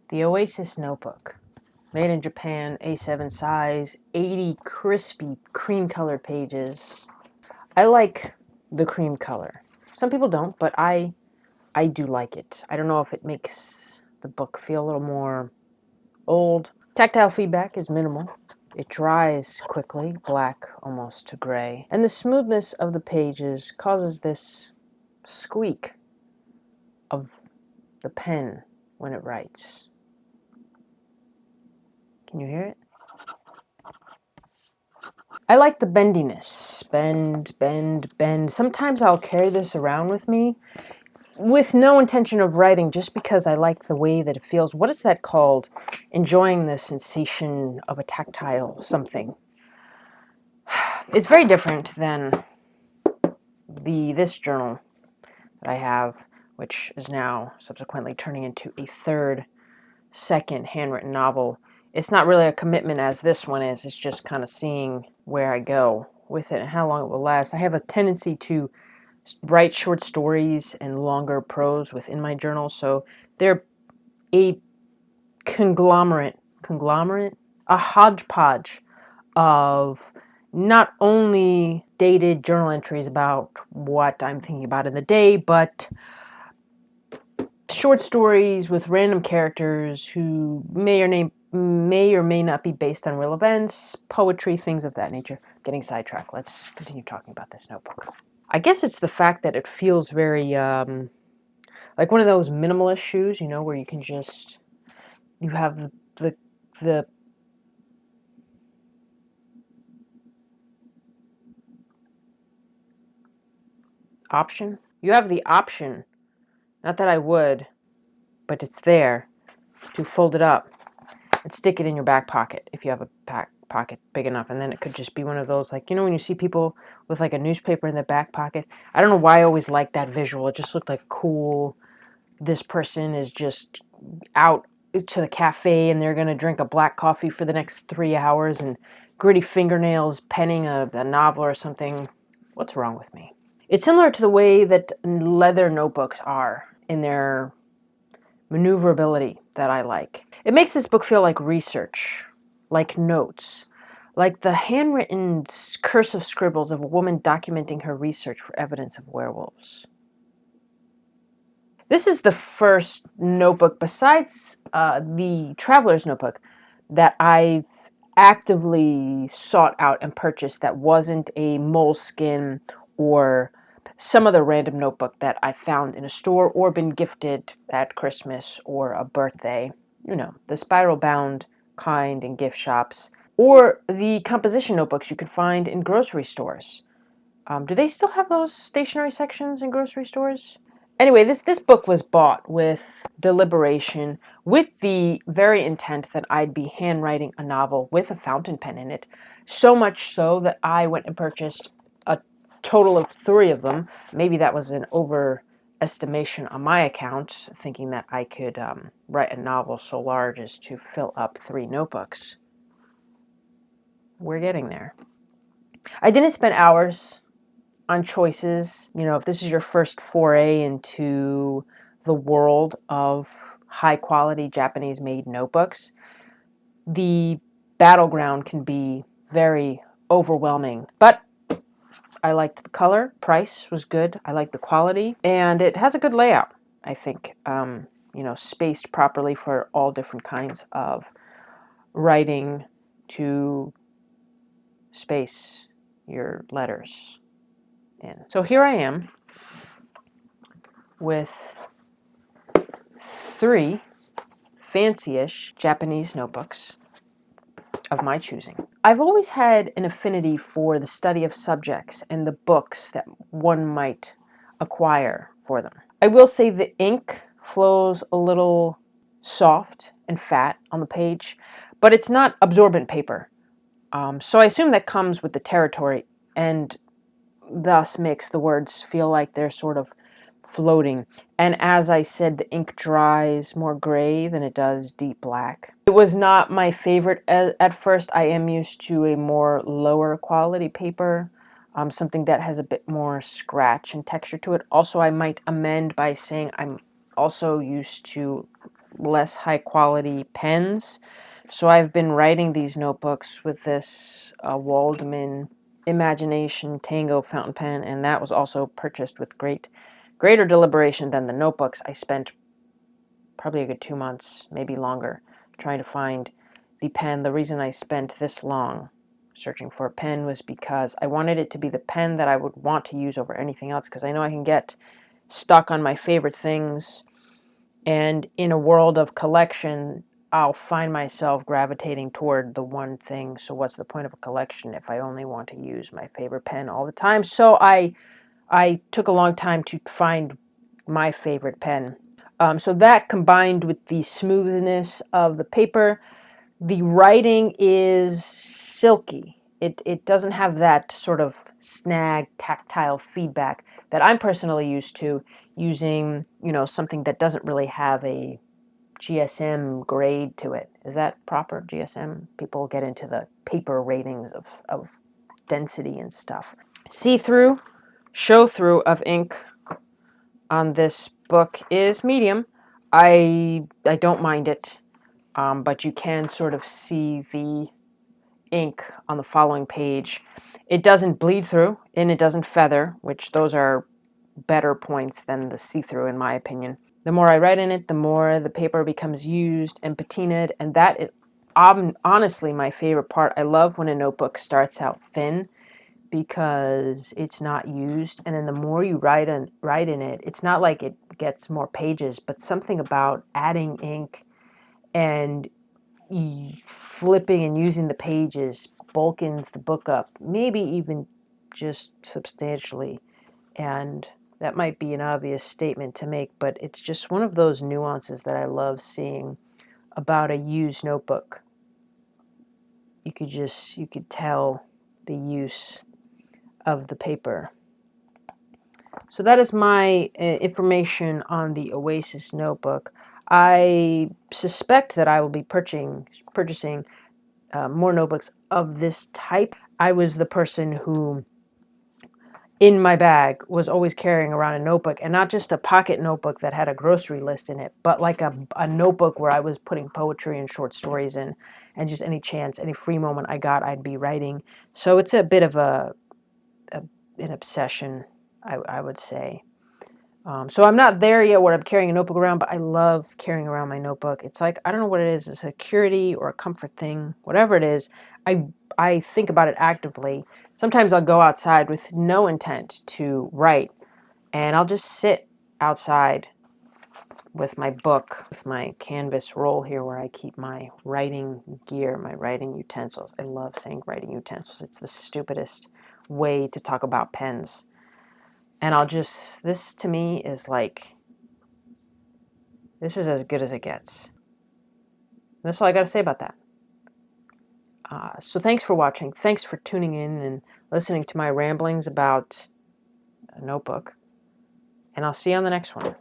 The Oasis notebook. Made in Japan, A7 size, 80 crispy cream-colored pages. I like the cream color. Some people don't, but I do like it. I don't know if it makes the book feel a little more old. Tactile feedback is minimal. It dries quickly, black almost to gray. And the smoothness of the pages causes this squeak of the pen when it writes. Can you hear it? I like the bendiness. Bend, bend, bend. Sometimes I'll carry this around with me with no intention of writing, just because I like the way that it feels. What is that called? Enjoying the sensation of a tactile something. It's very different than this journal that I have, which is now subsequently turning into a second handwritten novel. It's not really a commitment as this one is. It's just kind of seeing where I go with it and how long it will last. I have a tendency to write short stories and longer prose within my journal, so they're a a hodgepodge of not only dated journal entries about what I'm thinking about in the day, but short stories with random characters who may or may not be based on real events, poetry, things of that nature. Getting sidetracked. Let's continue talking about this notebook. I guess it's the fact that it feels very like one of those minimalist shoes, you know, where you can just, you have the option. You have the option, not that I would, but it's there, to fold it up and stick it in your back pocket if you have a pocket big enough. And then it could just be one of those, like, you know, when you see people with like a newspaper in their back pocket. I don't know why I always liked that visual. It just looked like cool. This person is just out to the cafe and they're going to drink a black coffee for the next 3 hours and gritty fingernails penning a novel or something. What's wrong with me? It's similar to the way that leather notebooks are in their maneuverability that I like. It makes this book feel like research, like notes, like the handwritten cursive scribbles of a woman documenting her research for evidence of werewolves. This is the first notebook, besides the Traveler's Notebook, that I've actively sought out and purchased that wasn't a moleskin or some other random notebook that I found in a store or been gifted at Christmas or a birthday. You know, the spiral-bound kind in gift shops, or the composition notebooks you can find in grocery stores. Do they still have those stationery sections in grocery stores? Anyway, this book was bought with deliberation, with the very intent that I'd be handwriting a novel with a fountain pen in it. So much so that I went and purchased a total of 3 of them. Maybe that was an overestimation on my account, thinking that I could write a novel so large as to fill up 3 notebooks. We're getting there. I didn't spend hours on choices. You know, if this is your first foray into the world of high quality Japanese made notebooks, the battleground can be very overwhelming. But I liked the color, price was good, I liked the quality, and it has a good layout, I think. You know, spaced properly for all different kinds of writing to space your letters in. So here I am with 3 fancy-ish Japanese notebooks of my choosing. I've always had an affinity for the study of subjects and the books that one might acquire for them. I will say the ink flows a little soft and fat on the page, but it's not absorbent paper. So I assume that comes with the territory and thus makes the words feel like they're sort of floating. And as I said, the ink dries more gray than it does deep black. It was not my favorite at first. I am used to a more lower quality paper, something that has a bit more scratch and texture to it. Also, I might amend by saying I'm also used to less high quality pens. So I've been writing these notebooks with this Waldman Imagination Tango fountain pen, and that was also purchased with greater deliberation than the notebooks. I spent probably a good 2 months, maybe longer, trying to find the pen. The reason I spent this long searching for a pen was because I wanted it to be the pen that I would want to use over anything else, because I know I can get stuck on my favorite things, and in a world of collection, I'll find myself gravitating toward the one thing. So what's the point of a collection if I only want to use my favorite pen all the time? So I took a long time to find my favorite pen. So that, combined with the smoothness of the paper, the writing is silky. It doesn't have that sort of snag tactile feedback that I'm personally used to using, something that doesn't really have a GSM grade to it. Is that proper, GSM? People get into the paper ratings of density and stuff. See-through, show-through of ink on this book is medium. I don't mind it, but you can sort of see the ink on the following page. It doesn't bleed through, and it doesn't feather, which those are better points than the see-through in my opinion. The more I write in it, the more the paper becomes used and patinaed, and that is honestly my favorite part. I love when a notebook starts out thin because it's not used, and then the more you write in it, it's not like it gets more pages, but something about adding ink and flipping and using the pages bulkens the book up, maybe even just substantially. And that might be an obvious statement to make, but it's just one of those nuances that I love seeing about a used notebook. You could tell the use of the paper. So that is my information on the Oasis notebook. I suspect that I will be purchasing more notebooks of this type. I was the person who, in my bag, was always carrying around a notebook, and not just a pocket notebook that had a grocery list in it, but like a notebook where I was putting poetry and short stories in, and just any chance, any free moment I got, I'd be writing. So it's a bit of an obsession, I would say. So I'm not there yet where I'm carrying a notebook around, but I love carrying around my notebook. It's like, I don't know what it is, a security or a comfort thing, whatever it is. I think about it actively. Sometimes I'll go outside with no intent to write, and I'll just sit outside with my book, with my canvas roll here where I keep my writing gear, my writing utensils. I love saying writing utensils. It's the stupidest way to talk about pens. And this to me is like, this is as good as it gets. That's all I got to say about that. So thanks for watching. Thanks for tuning in and listening to my ramblings about a notebook. And I'll see you on the next one.